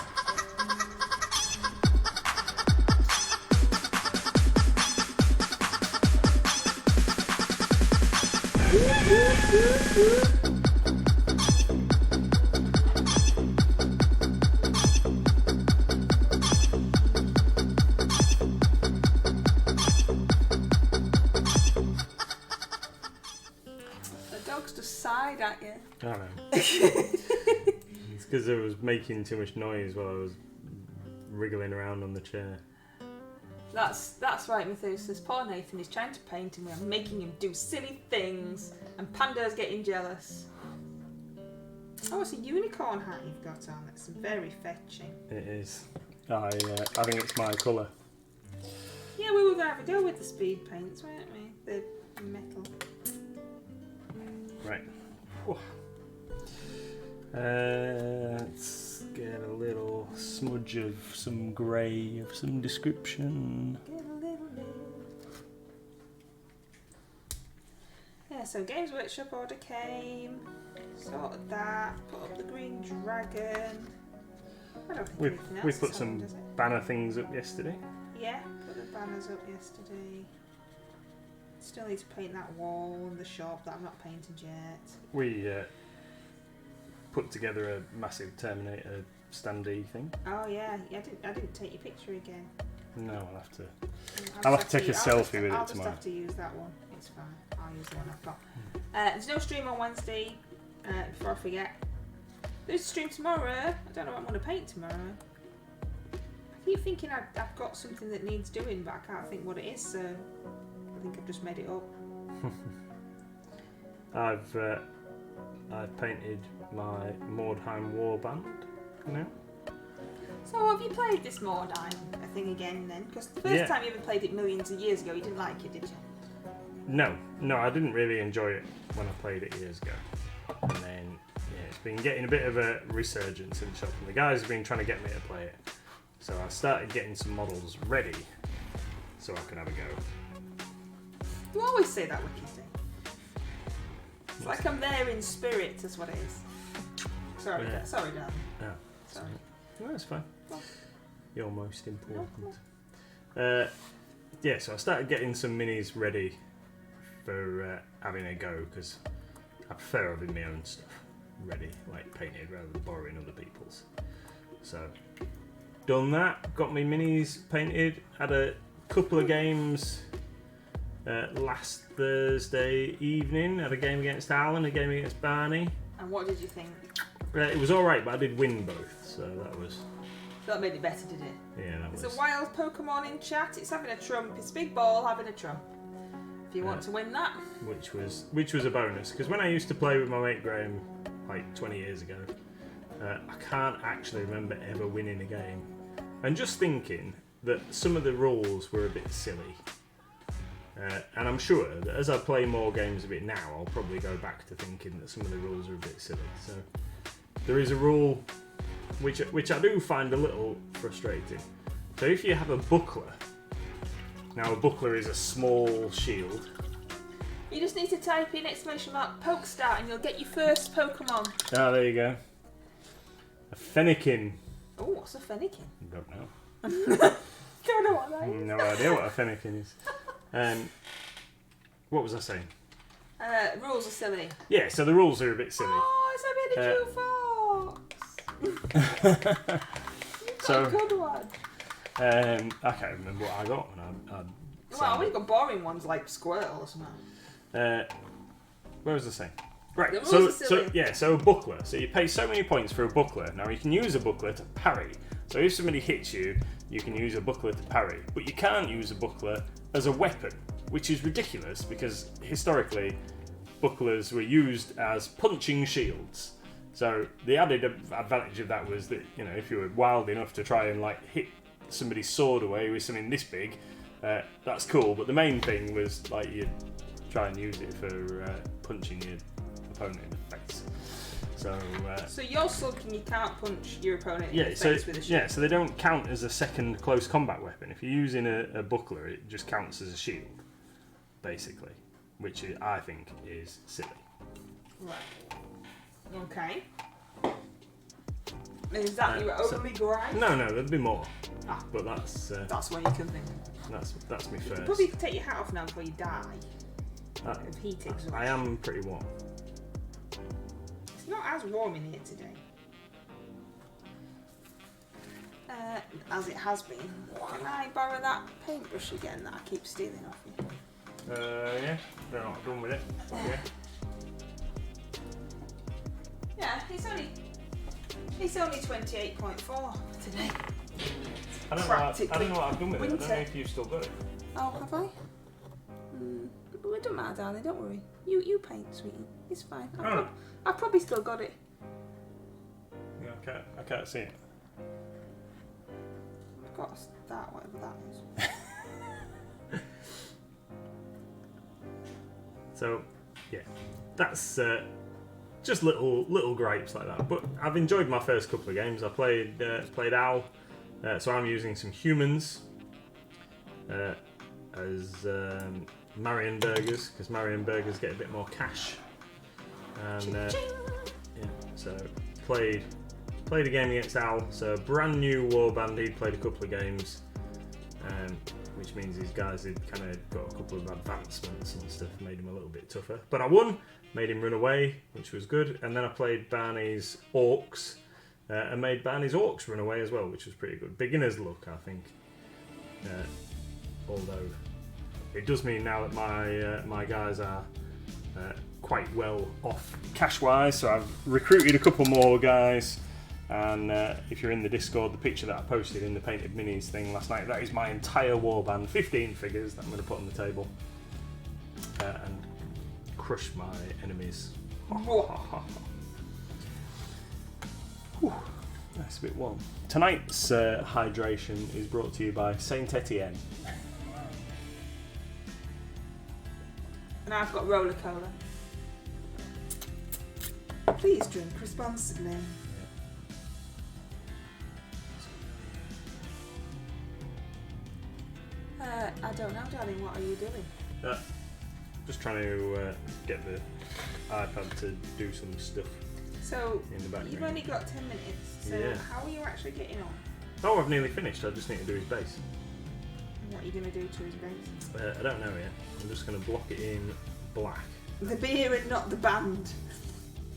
The dog's just sighed at you. I don't know. It's because I was making too much noise while I was wriggling around on the chair. That's right, Methuselah. Poor Nathan is trying to paint and we're making him do silly things and Panda's getting jealous. Oh, it's a unicorn hat you've got on. That's very fetching. It is. I think it's my colour. Yeah, we were going to have a go with the speed paints, weren't we? The metal. Right. Whew. Let's get a little smudge of some grey of some description. Get a little bit. Yeah, so Games Workshop order came. Sorted that. Put up the green dragon. I don't think anything else We is put on, some does it? banner things up yesterday. Yeah, put the banners up yesterday. Still need to paint that wall and the shop that I've not painted yet. We put together a massive Terminator standee thing. Oh yeah, I didn't take your picture again. No, I'll have to take a selfie with it I'll just tomorrow. have to use that one. It's fine. I'll use the one I've got. There's no stream on Wednesday. Before I forget, there's a stream tomorrow. I don't know what I'm going to paint tomorrow. I keep thinking I've got something that needs doing, but I can't think what it is. So I think I've just made it up. I've painted my Mordheim warband now. So have you played this Mordheim thing again then? Because the first time you ever played it millions of years ago, you didn't like it, did you? No, I didn't really enjoy it when I played it years ago. And then, it's been getting a bit of a resurgence in the shop. And the guys have been trying to get me to play it. So I started getting some models ready so I can have a go. You always say that, Wiki thing. It's like I'm there in spirit, is what it is. Sorry, Yeah. sorry, darling. Oh, Sorry. no, it's fine. Oh. You're most important. No, So I started getting some minis ready for having a go because I prefer having my own stuff ready, like painted, rather than borrowing other people's. So, done that, got my minis painted, had a couple of games last Thursday evening, had a game against Alan, a game against Barney. And what did you think? It was alright, but I did win both, so That made it better, did it? yeah, that There's was... a wild Pokemon in chat. It's having a trump. It's Big Ball having a trump. If you want to win that. Which was a bonus, because when I used to play with my mate Graham, like 20 years ago, I can't actually remember ever winning a game. And just thinking that some of the rules were a bit silly. And I'm sure that as I play more games of it now, I'll probably go back to thinking that some of the rules are a bit silly. So there is a rule which I do find a little frustrating. So if you have a buckler, now a buckler is a small shield. You just need to type in !Pokestar and you'll get your first Pokemon. Ah, there you go. A Fennekin. Oh, what's a Fennekin? Don't know. Don't know what that is. No idea what a Fennekin is. What was I saying? Rules are silly. Yeah, so the rules are a bit silly. Oh, it's a miniature fox. So, a good one. I can't remember what I got when I Well, we got boring ones like Squirtle or something. where was I saying? Right, The rules so are silly. so a buckler. So you pay so many points for a buckler. Now you can use a buckler to parry. So if somebody hits you, you can use a buckler to parry. But you can't use a buckler as a weapon, which is ridiculous because historically, bucklers were used as punching shields. So the added advantage of that was that, you know, if you were wild enough to try and like hit somebody's sword away with something this big, that's cool. But the main thing was like you'd try and use it for punching your opponent in the face. So you're sulking, you can't punch your opponent in yeah, the face with a shield. yeah, so they don't count as a second close combat weapon. If you're using a buckler, it just counts as a shield, basically, which I think is silly. Right. Okay. Is that your overly gripe? No, there'd be more. Ah. But that's That's one you can think of. that's me You first. probably could take your hat off now before you die. Of heat exhaustion. I am pretty warm. It's not as warm in here today. As it has been. Can I borrow that paintbrush again that I keep stealing off you? Yeah, they're not done with it. Yeah. Yeah, it's only 28.4 today. I don't know what I've done with it. I don't know if you've still got it. Oh, have I? But it don't matter, darling. Don't worry. You paint, sweetie. It's fine. I've probably still got it. Yeah, I can't see it. I've got that, whatever that is. So, yeah, that's just little gripes like that. But I've enjoyed my first couple of games. I played Owl, so I'm using some humans as Marion burgers because Marion burgers get a bit more cash. And yeah, so played a game against Owl. So brand new warband. He'd played a couple of games. Which means these guys had kind of got a couple of advancements and stuff, made him a little bit tougher. But I won, made him run away, which was good. And then I played Barney's Orcs, and made Barney's Orcs run away as well, which was pretty good. Beginner's luck, I think. Although it does mean now that my guys are quite well off cash-wise, so I've recruited a couple more guys. And if you're in the Discord, the picture that I posted in the Painted Minis thing last night, that is my entire warband, 15 figures that I'm going to put on the table and crush my enemies. Whew, that's a bit warm. Tonight's hydration is brought to you by Saint Etienne. And I've got roller cola. Please drink responsibly. I don't know, darling. What are you doing? Just trying to get the iPad to do some stuff. So in the background. You've only got 10 minutes. So Yeah. how are you actually getting on? Oh, I've nearly finished. I just need to do his base. What are you going to do to his base? I don't know yet. I'm just going to block it in black. The beer and not the band.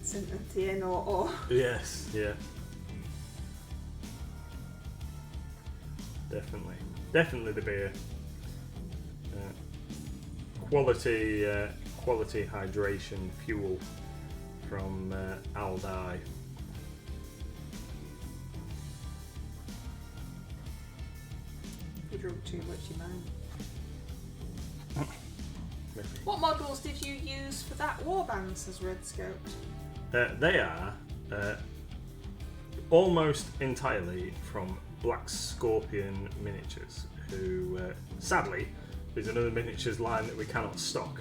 Saint Etienne or. Yes, yeah. Definitely the beer. Quality hydration fuel from Aldai. You drunk too much, you mind. What models did you use for that warband, says Red Scoped? They are almost entirely from Black Scorpion Miniatures, who sadly is another miniatures line that we cannot stock.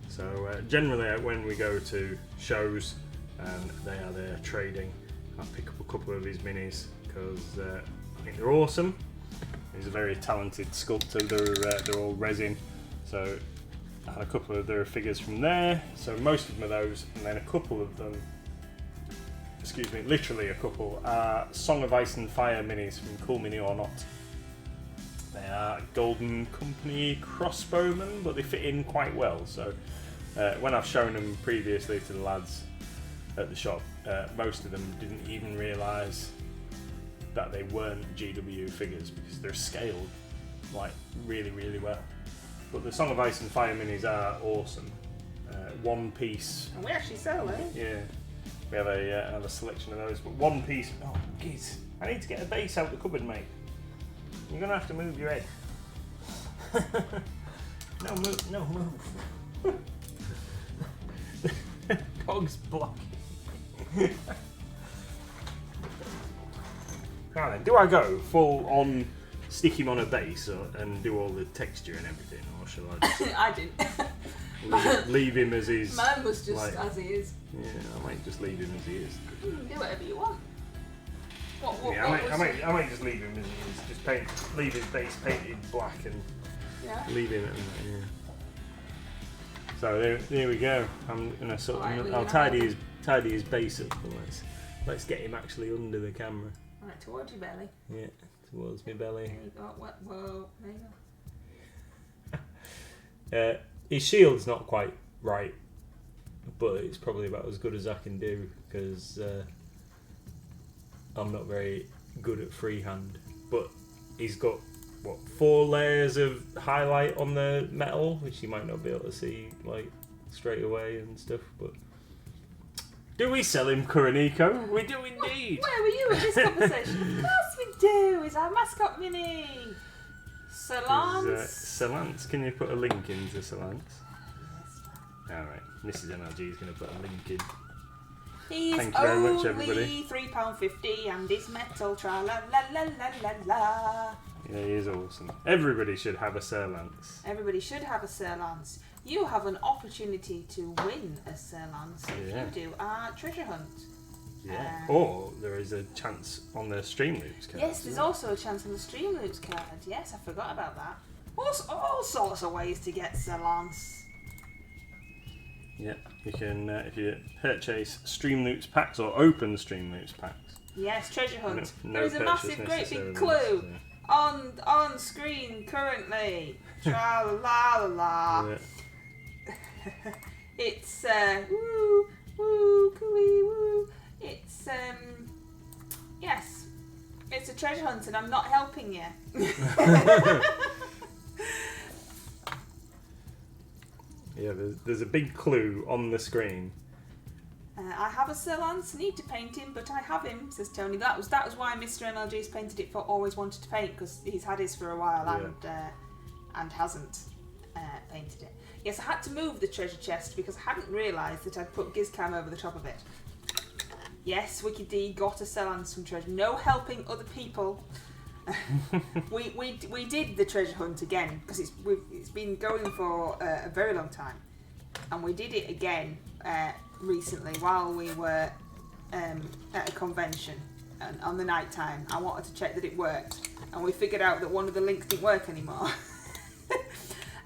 So generally when we go to shows and they are there trading, I pick up a couple of his minis because I think they're awesome. He's a very talented sculptor. They're all resin, so I had a couple of their figures from there. So most of them are those, and then a couple of them, excuse me, literally a couple, are Song of Ice and Fire minis from Cool Mini or Not. They are Golden Company crossbowmen, but they fit in quite well. So when I've shown them previously to the lads at the shop, most of them didn't even realise that they weren't GW figures because they're scaled like really, really well. But the Song of Ice and Fire minis are awesome. One piece. And we actually sell them. Yeah, we have a selection of those. But one piece. Oh, geez. I need to get a base out the cupboard, mate. You're gonna have to move your head. No move, no move. Dog's blocking. Now then, do I go full on stick him on a base and do all the texture and everything, or shall I just I didn't. leave him as is? Mine was just like, as he is. Yeah, I might just leave him as he is. You can do whatever you want. Yeah, I might just leave him as he is. Just leave his base painted black and leave him. Yeah. So there we go. I'm gonna I'll tidy his base up. And let's get him actually under the camera. Right, towards your belly. Yeah, towards my belly. There you go. Whoa, there you go. His shield's not quite right, but it's probably about as good as I can do because I'm not very good at freehand. But he's got 4 layers of highlight on the metal, which you might not be able to see like straight away and stuff. But do we sell him Kuroniko? We do indeed. Where were you at this conversation? Of course we do. It's our mascot mini. Salance. Salance. Can you put a link into Salance? Alright, Mrs. NLG is going to put a link in. He's Thank you very much, everybody. £3.50 and he's metal. Tra la la la la la la. Yeah, he is awesome. Everybody should have a Salance. Everybody should have a Salance. You have an opportunity to win a Salance if you do our treasure hunt. Yeah. Or there is a chance on the Stream Loops card. Yes, there's also a chance on the Stream Loops card. Yes, I forgot about that. All sorts of ways to get Salance. Yeah, you can if you purchase Stream Loops packs or open Stream Loops packs. Yes, treasure hunt. No There is a massive, great big clue on screen currently. Tra la la la. Yeah. It's woo woo cooey woo. It's yes, it's a treasure hunt and I'm not helping you. Yeah, there's a big clue on the screen. I have a Salance, need to paint him, but I have him, says Tony. That was why Mr. MLG's painted it for always wanted to paint, because he's had his for a while and hasn't painted it. Yes, I had to move the treasure chest because I hadn't realised that I'd put Gizcam over the top of it. Yes, Wicked D got a Salance from treasure. No helping other people. we did the treasure hunt again because it's been going for a very long time, and we did it again recently while we were at a convention and on the night time. I wanted to check that it worked, and we figured out that one of the links didn't work anymore.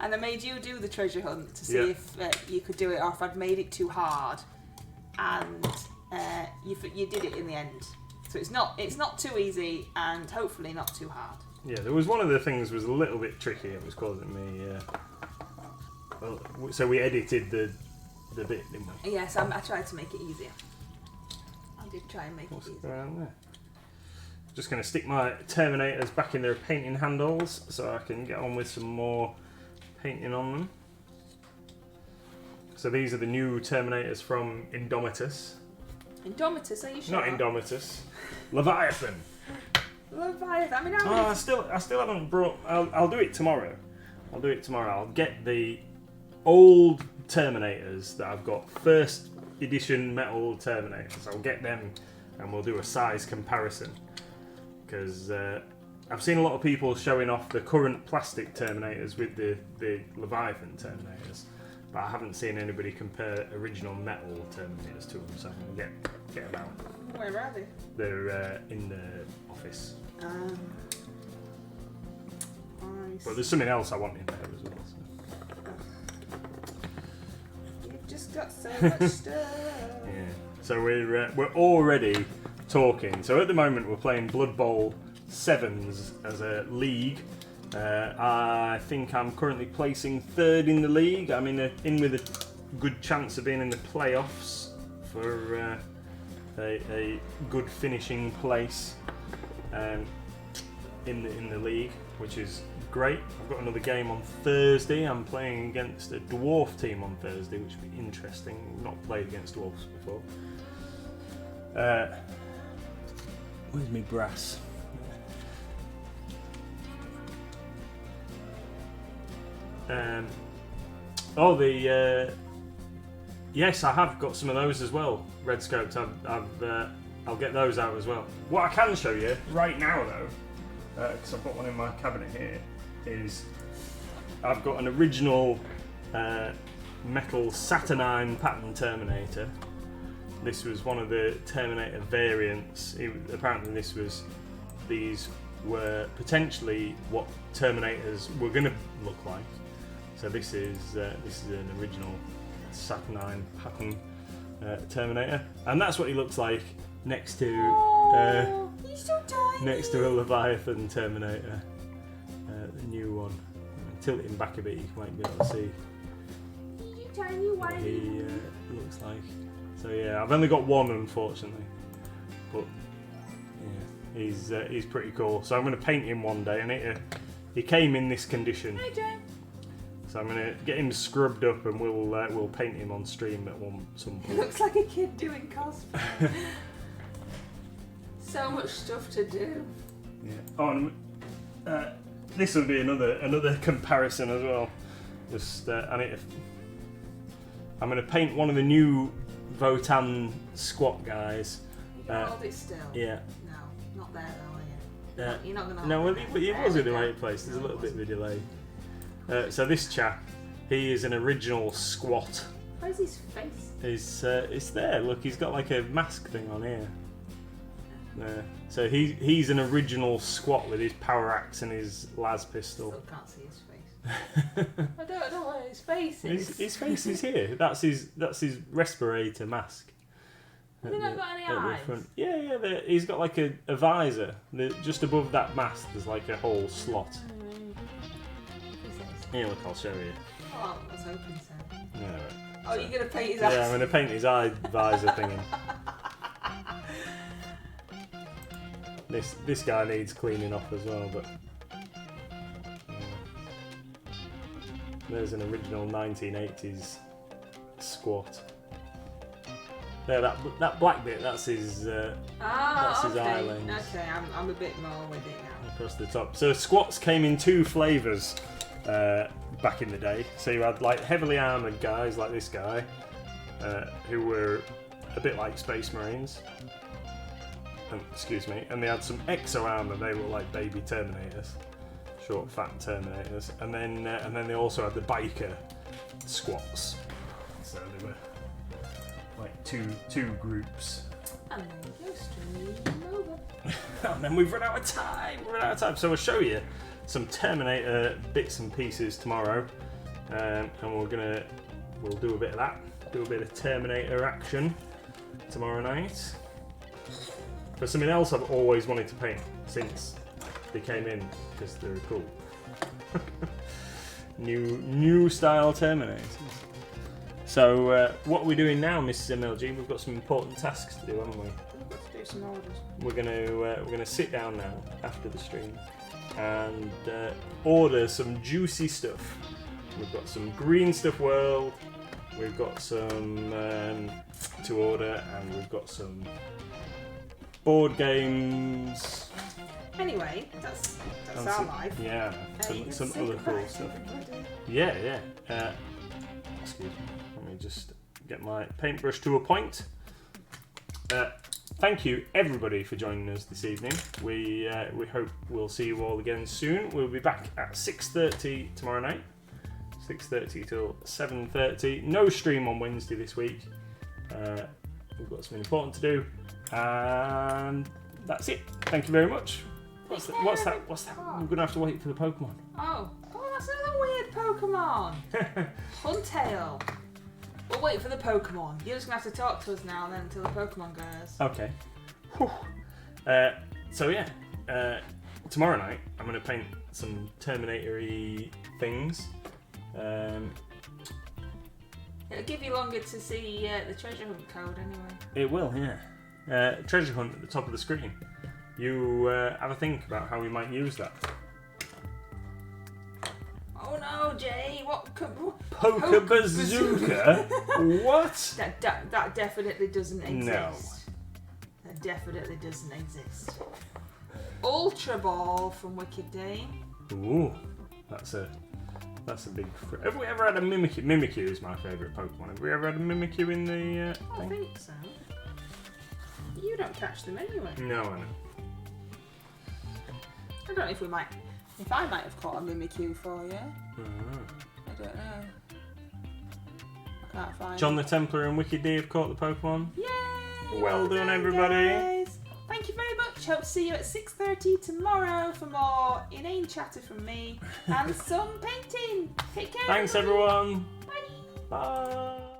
And I made you do the treasure hunt to see if you could do it, or if I'd made it too hard, and you did it in the end. So it's not too easy, and hopefully not too hard. Yeah, there was one of the things was a little bit tricky. It was causing me. So we edited the bit, didn't we? Yes, I tried to make it easier. I did try and make it easier. Going on there? Just going to stick my Terminators back in their painting handles so I can get on with some more painting on them. So these are the new Terminators from Indomitus. Indomitus, are you sure? Not Indomitus. Leviathan. Leviathan. I mean, I still haven't brought. I'll do it tomorrow. I'll get the old Terminators that I've got, first edition metal Terminators. I'll get them, and we'll do a size comparison. Because I've seen a lot of people showing off the current plastic Terminators with the Leviathan Terminators, but I haven't seen anybody compare original metal Terminators to them, so I'm going to get them out. Where are they? They're in the office. Nice. But there's something else I want in there as well. So. You've just got so much stuff. Yeah. So we're already talking. So at the moment we're playing Blood Bowl 7s as a league. I think I'm currently placing 3rd in the league. I'm in with a good chance of being in the playoffs for a good finishing place. in the league, which is great. I've got another game on Thursday. I'm playing against a dwarf team on Thursday, which will be interesting. I've not played against dwarfs before. Where's my brass? Yes, I have got some of those as well. Red scopes. I'll get those out as well. What I can show you right now, though, because I've got one in my cabinet here, is I've got an original metal Saturnine pattern Terminator. This was one of the Terminator variants. Apparently, these were potentially what Terminators were going to look like. So this is an original Saturnine pattern Terminator, and that's what he looks like next to he's so tiny. next to a Leviathan Terminator, the new one. Tilt him back a bit, you might be able to see You tiny what whiny. he looks like. So yeah, I've only got one, unfortunately, but yeah, he's pretty cool. So I'm going to paint him one day, and he came in this condition. Hi, Joe. So I'm going to get him scrubbed up, and we'll paint him on stream at some He point. looks like a kid doing cosplay. So much stuff to do. Yeah. Oh, and this will be another comparison as well. Just I'm going to paint one of the new Votan squat guys. You can hold it still. Yeah. No, not there though, are you? You're not going to No, hold well, it but he there. was in There the we right go. place. There's a No, little it bit of a wasn't. delay. So this chap, he is an original squat. Where's his face? It's there. Look, he's got like a mask thing on here. So he's an original squat with his power axe and his las pistol. Still can't see his face. I don't know where his face is. His face is here. That's his respirator mask. Has he not got any at the eyes? front. Yeah. He's got like a visor. Just above that mask, there's like a whole slot. Here, look, I'll show you. Oh, I was hoping so. No, Oh, you're going to paint his yeah, eyes? I'm going to paint his eye visor thing in. This guy needs cleaning off as well, but there's an original 1980s squat. There, that black bit, that's his that's his eye lens. Okay, I'm a bit more with it now. Across the top. So squats came in two flavours back in the day. So you had like heavily armoured guys like this guy, who were a bit like Space Marines. Excuse me, and they had some exo armor. They were like baby Terminators, short, fat Terminators, and then they also had the biker squats. So they were like two groups. And then you go stream over. And then we've run out of time. So I'll show you some Terminator bits and pieces tomorrow, and we'll do a bit of that. Do a bit of Terminator action tomorrow night. But something else I've always wanted to paint since they came in, because they're cool. new style Terminators. So what are we doing now, Mrs. MLG? We've got some important tasks to do, haven't we? We've got to do some orders. We're gonna sit down now after the stream and order some juicy stuff. We've got some Green Stuff World. We've got some to order, and we've got some board games. Anyway, that's and our some, life. Yeah, You can some say other goodbye cool to stuff. everybody. Yeah. Excuse me. Let me just get my paintbrush to a point. Thank you everybody for joining us this evening. We hope we'll see you all again soon. We'll be back at 6:30 tomorrow night. 6:30 till 7:30. No stream on Wednesday this week. We've got something important to do, and that's it. Thank you very much. What's that? We're gonna have to wait for the Pokemon. Oh, that's another weird Pokemon. Huntail. We'll wait for the Pokemon. You're just gonna have to talk to us now then until the Pokemon goes. Okay. So yeah, tomorrow night I'm gonna paint some Terminator-y things. It'll give you longer to see the treasure hunt code anyway. It will, yeah. Treasure hunt at the top of the screen. you have a think about how we might use that. Oh no, Jay! What? Poker bazooka? What? That definitely doesn't exist. No. That definitely doesn't exist. Ultra Ball from Wicked Dame. Ooh, that's a big. Have we ever had a Mimikyu? Mimikyu is my favourite Pokemon. Have we ever had a Mimikyu in the I thing? think so. You don't catch them anyway. No, I know. I don't know if we might. If I might have caught a Mimikyu for you. Mm-hmm. I don't know. I can't find John it. the Templar and Wicked D have caught the Pokemon. Yay! Well done, everybody. Guys. Thank you very much. Hope to see you at 6:30 tomorrow for more inane chatter from me and some painting. Take care. Thanks, everybody. everyone. Bye. Bye.